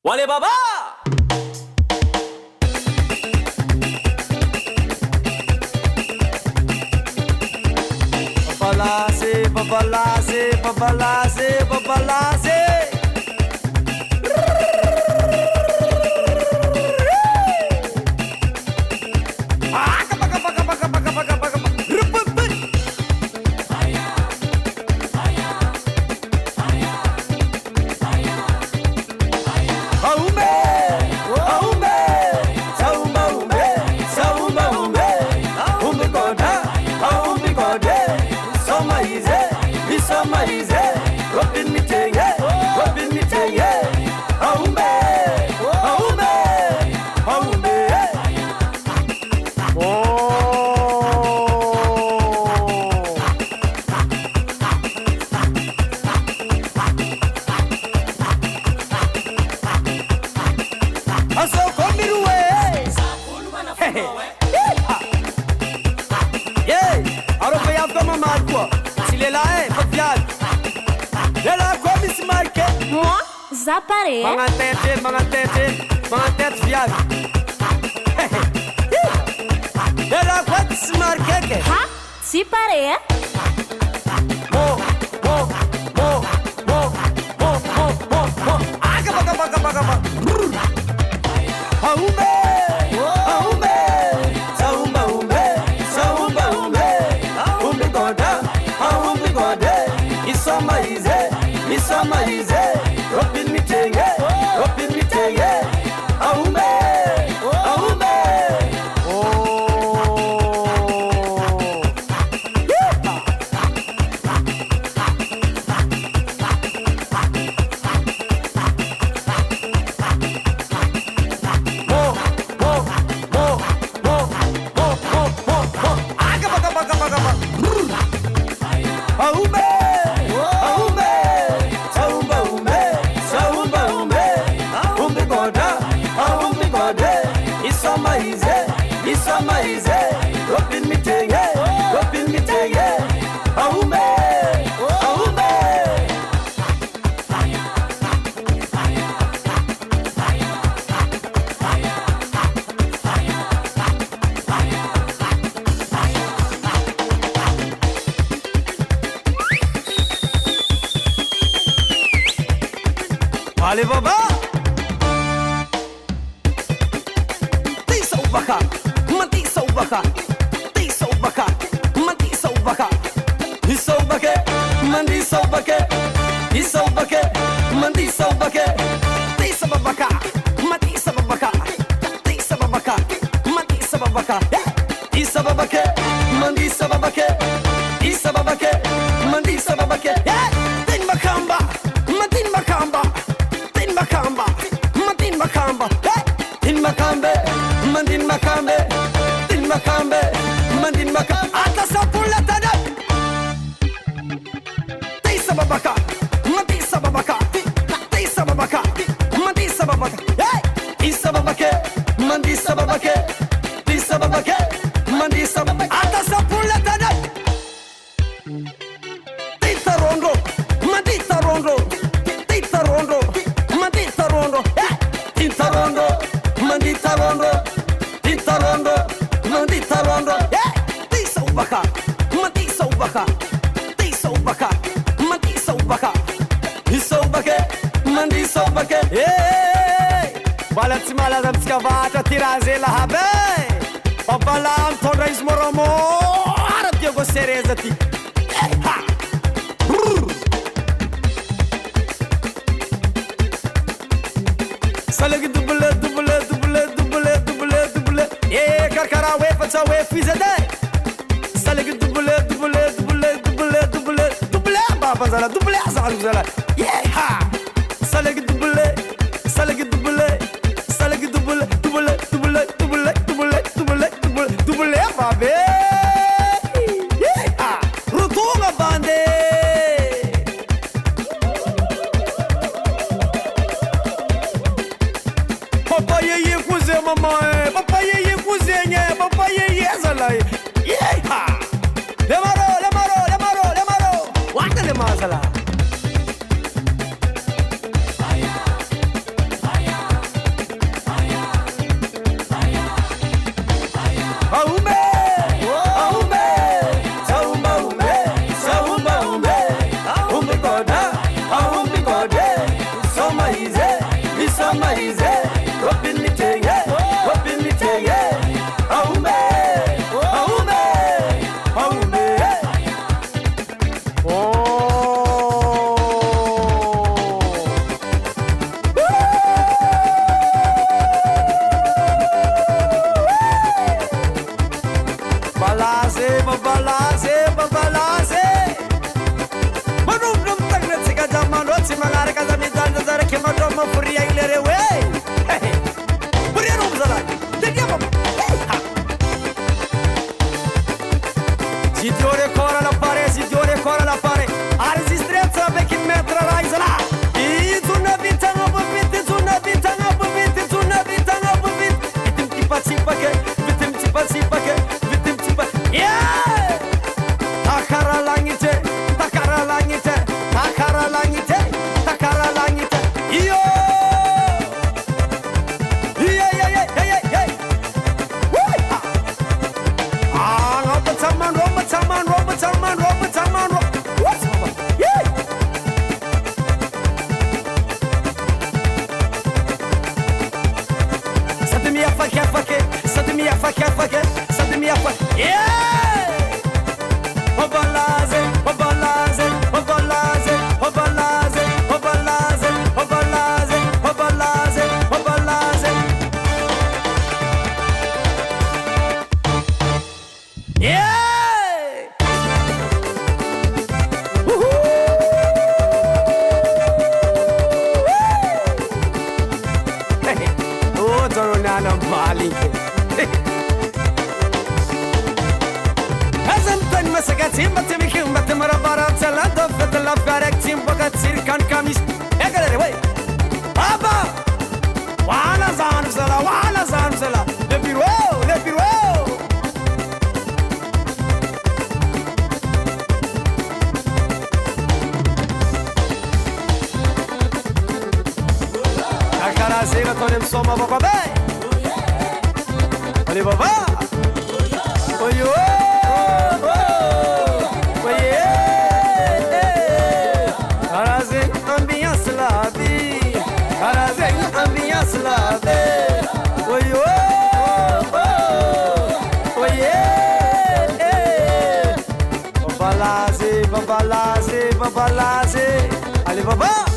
Wale Baba! Papalase, papalase, papalase, papalase. Moi, Zaparé. Mga tete viado. Ela pode se marcar. Ha? Si paré. Mo. Aga. Aumbe. Umbe goda. Isomaize. Open me tenge. Aumbe. Isomaize. Open me tenge. Aumbe. Ali Baba! Tisa ubaka, matisa ubaka. Tisa ubaka, matisa ubaka. Isa ubake, mandisa ubake. Isa ubake, mandisa ubake. Tisa babaka, matisa babaka. Tisa babaka, matisa babaka. Isa babake, mandisa babake. Isa babake, mandisa babake. Tin makamba, matin makamba. Matin Makamba, Tin Makambe, Mandin Makambe, Tin Makambe, Mandin Makambe, Atasa Pulatada, Tisa Babaka, Matisa Babaka, Tisa Babaka, Matisa Babaka, Isa Babake, Mandisa Babake, Tisa Babake, Mandisa Babake, Atasa Pulatada, Tita Rondo, Mandita Rondo. Mandita rondo. Tisa ubaka. Isa ubake. Mandisa ubake. Balat simala dam skavata tirazela habe. Papalam toda ismoromo. Arab yogo serezati. Ha. Salag double. Karkara we fatsa we fizade. Salag double. Baba zala double zala. Yeah. Salag double. Babe. Yeah. Rutunga bande. Papa ye kuze mama. Papa ye kuzenye. Papa ye zala. Yeah. Lemaro. Wanda le mazala. Aume, aume, saumba ume, saumba ume, aume koda, aume kode, soma ize, isoma ize, opin mitenge, aume, aume, aume. Balaze, babalaze. Manum num tagne tsiga jamano tsimangare kaza mitanda zara kemado mo furia ilere we. Furia rum zara. Dedia baba. Zidiore cora la pare. Arzistrezza bekin metra raizala. Izuna bitanga bubit. Bitim tipati pake. Yeah! Takara langite. Yo! Yeah. Woo! Ah, Robert Salman. What's up? Yeah! Sadmia fake. Yeah! Babalaze. Yeah! Woohoo! Hey, oh, Toronana Malike. Azantan masagatim batimikim batimarabaram salado fatalaf garektim bagat sirkan kamis. Egalere way. Baba! Wala zan sala. Le bureau. Akara seva tonem soma baba bay. Ali baba. Oyo. Araze ambiance la vie. Oyo. Babalaze. Ali baba.